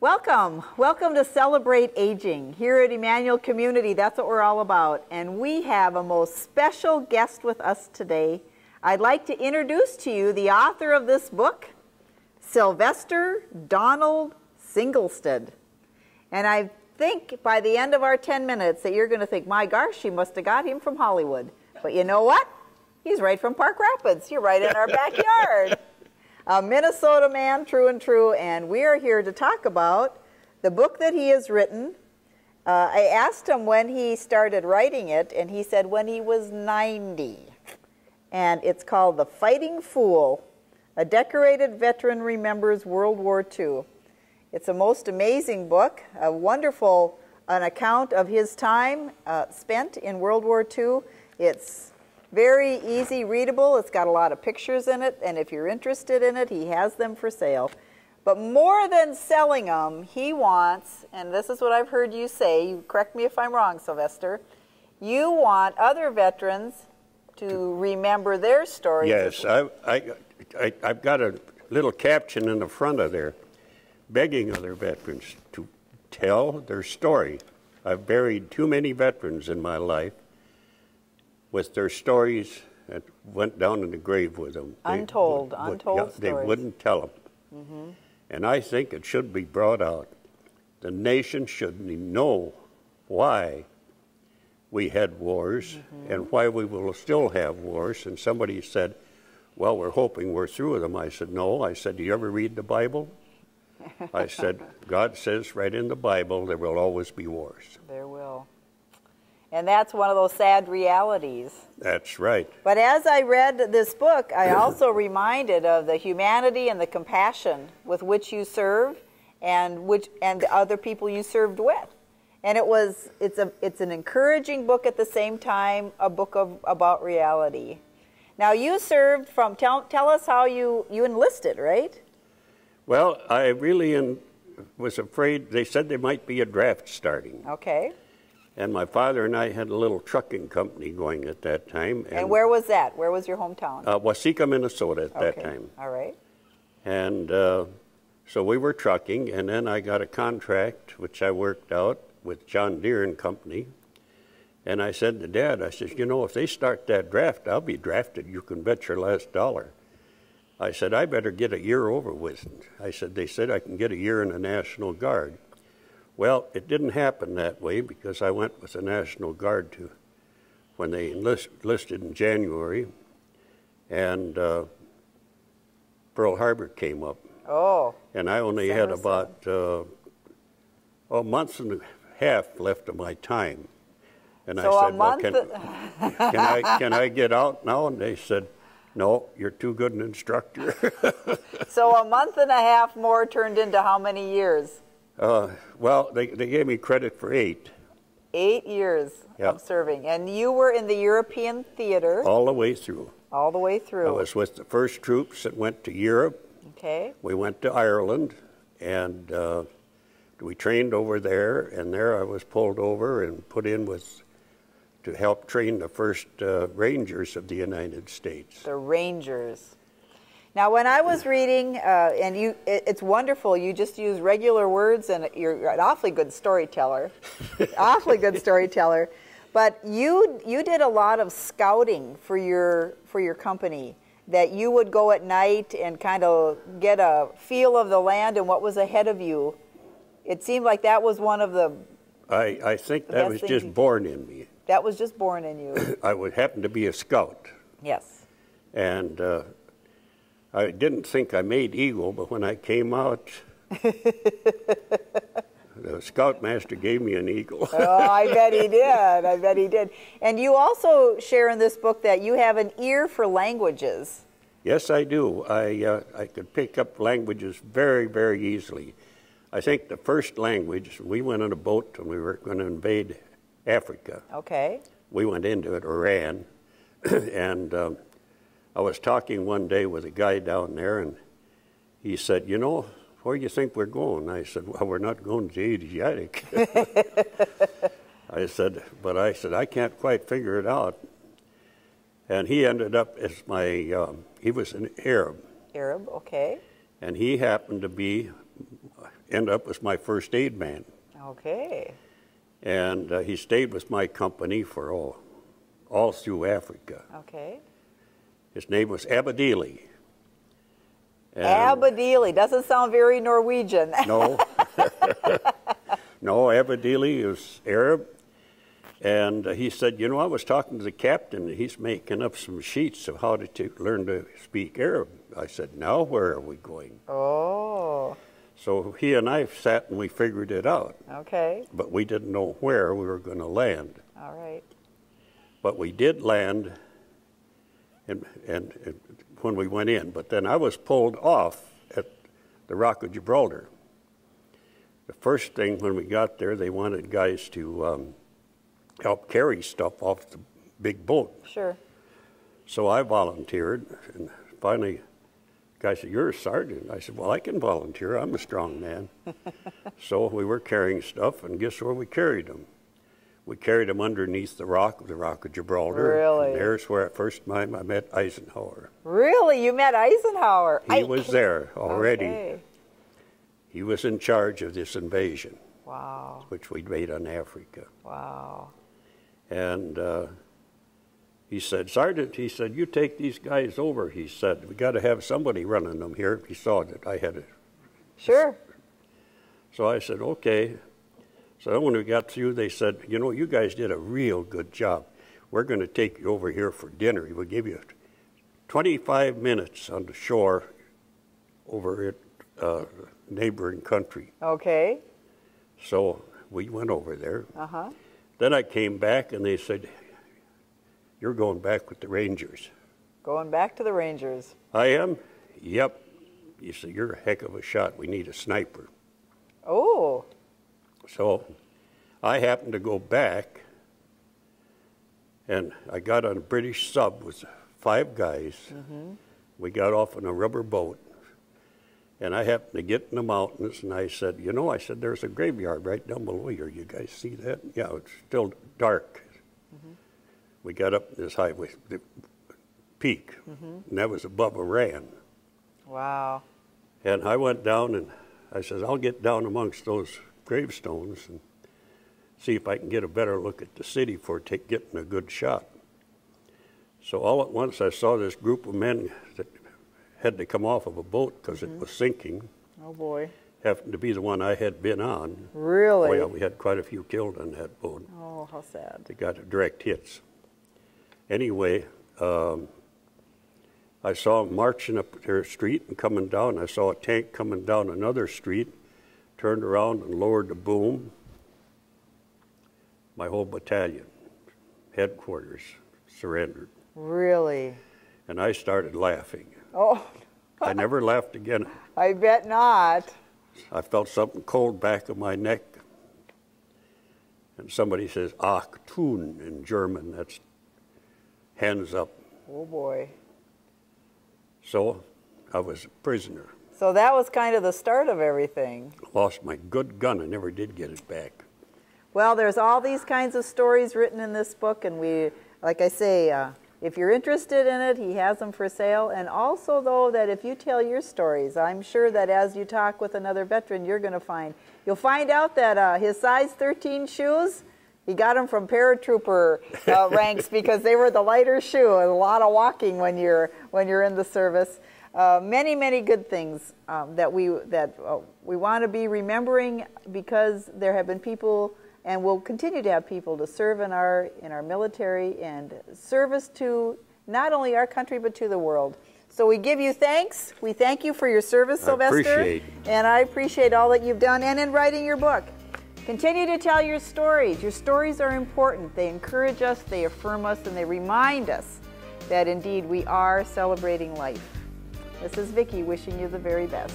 Welcome. Welcome to Celebrate Aging. Here at Emmanuel Community, that's what we're all about. And we have a most special guest with us today. I'd like to introduce to you the author of this book, Sylvester Donald Singlestead. And I think by the end of our 10 minutes that you're going to think, my gosh, she must have got him from Hollywood. But you know what? He's right from Park Rapids. You're right in our backyard. A Minnesota man, true and true, and we are here to talk about the book that he has written. I asked him when he started writing it, and he said when he was 90. And it's called The Fighting Fool, A Decorated Veteran Remembers World War II. It's a most amazing book, a wonderful an account of his time spent in World War II. It's very easy, readable. It's got a lot of pictures in it, and if you're interested in it, he has them for sale. But more than selling them, he wants, and this is what I've heard you say, you correct me if I'm wrong, Sylvester, you want other veterans to remember their stories. Yes, I've got a little caption in the front of there, begging other veterans to tell their story. I've buried too many veterans in my life with their stories that went down in the grave with them. Untold stories. They wouldn't tell them. Mm-hmm. And I think it should be brought out. The nation should know why we had wars and why we will still have wars. And somebody said, well, we're hoping we're through with them. I said, no. I said, do you ever read the Bible? I said, God says right in the Bible there will always be wars. There will. And that's one of those sad realities. That's right. But as I read this book, I also reminded of the humanity and the compassion with which you served and the other people you served with. And it's an encouraging book at the same time, a book about reality. Now you served from, tell us how you enlisted, right? Well, I really was afraid. They said there might be a draft starting. Okay. And my father and I had a little trucking company going at that time. And where was that? Where was your hometown? Waseca, Minnesota at that time. All right. And so we were trucking, and then I got a contract, which I worked out with John Deere and Company. And I said to Dad, I said, you know, if they start that draft, I'll be drafted. You can bet your last dollar. I said, I better get a year over with. I said, they said I can get a year in the National Guard. Well, it didn't happen that way because I went with the National Guard when they enlisted in January, and Pearl Harbor came up. Oh. And I only had about a month and a half left of my time. And so I said, well, can I get out now? And they said, no, you're too good an instructor. So a month and a half more turned into how many years? Well, they gave me credit for 8. 8 years of serving. And you were in the European theater? All the way through. All the way through. I was with the first troops that went to Europe. Okay. We went to Ireland, and we trained over there, and there I was pulled over and put in to help train the first Rangers of the United States. The Rangers. Now, when I was reading, and it's wonderful, you just use regular words, and you're an awfully good storyteller, awfully good storyteller. But you did a lot of scouting for your company, that you would go at night and kind of get a feel of the land and what was ahead of you. It seemed like that was one of the I think that was just born in me. That was just born in you. I would happen to be a scout. Yes. And I didn't think I made Eagle, but when I came out, the scoutmaster gave me an eagle. Oh, I bet he did. I bet he did. And you also share in this book that you have an ear for languages. Yes, I do. I could pick up languages very, very easily. I think the first language, we went on a boat and we were going to invade Africa. Okay. We went into it, Iran, and I was talking one day with a guy down there, and he said, you know, where do you think we're going? I said, well, we're not going to Asiatic. I said, I can't quite figure it out. And he ended up as he was an Arab. Arab, okay. And he happened to be ended up as my first aid man. Okay. And he stayed with my company for all through Africa. Okay. His name was Abadili. Abadili. Doesn't sound very Norwegian. No. No, Abadili is Arab. And he said, you know, I was talking to the captain, and he's making up some sheets of how to learn to speak Arab. I said, now where are we going? Oh. So he and I sat and we figured it out. Okay. But we didn't know where we were going to land. All right. But we did land and when we went in. But then I was pulled off at the Rock of Gibraltar. The first thing when we got there, they wanted guys to help carry stuff off the big boat. Sure. So I volunteered, and finally, the guy said, "You're a sergeant." I said, "Well, I can volunteer. I'm a strong man." So we were carrying stuff, and guess where we carried them? We carried them underneath the rock of Gibraltar. Really? And there's where first time I met Eisenhower. Really? You met Eisenhower? He was there already. Okay. He was in charge of this invasion. Wow. Which we'd made on Africa. Wow. And he said, "Sergeant," he said, "you take these guys over." He said, "We got to have somebody running them here." He saw that I had it. Sure. So I said, "Okay." So when we got through, they said, "You know, you guys did a real good job. We're going to take you over here for dinner. We'll give you 25 minutes on the shore over at neighboring country." Okay. So we went over there. Uh-huh. Then I came back, and they said, "You're going back with the Rangers." Going back to the Rangers. I am? Yep. He said, "You're a heck of a shot. We need a sniper." Oh. So I happened to go back, and I got on a British sub with 5 guys. Mm-hmm. We got off on a rubber boat, and I happened to get in the mountains, and I said, "You know," I said, "there's a graveyard right down below here. You guys see that?" "Yeah, it's still dark." Mm-hmm. We got up this highway, the peak, and that was above Iran. Wow. And I went down, and I said, "I'll get down amongst those gravestones and see if I can get a better look at the city for getting a good shot." So all at once I saw this group of men that had to come off of a boat because it was sinking. Oh, boy. Happened to be the one I had been on. Really? Oh, yeah, we had quite a few killed on that boat. Oh, how sad. They got direct hits. Anyway, I saw them marching up their street and coming down. I saw a tank coming down another street, turned around and lowered the boom. My whole battalion, headquarters, surrendered. Really? And I started laughing. Oh. I never laughed again. I bet not. I felt something cold back of my neck. And somebody says, "Achtung" in German. That's hands up. Oh, boy. So I was a prisoner. So that was kind of the start of everything. Lost my good gun. I never did get it back. Well, there's all these kinds of stories written in this book, and we, like I say, if you're interested in it, he has them for sale. And also, though, that if you tell your stories, I'm sure that as you talk with another veteran, you'll find out that his size 13 shoes, he got them from paratrooper ranks because they were the lighter shoe. A lot of walking when you're in the service. Many, many good things that we want to be remembering, because there have been people, and will continue to have people, to serve in our military and service to not only our country but to the world. So we give you thanks. We thank you for your service, Sylvester. Appreciate. And I appreciate all that you've done, and in writing your book. Continue to tell your stories. Your stories are important. They encourage us, they affirm us, and they remind us that indeed we are celebrating life. This is Vicki wishing you the very best.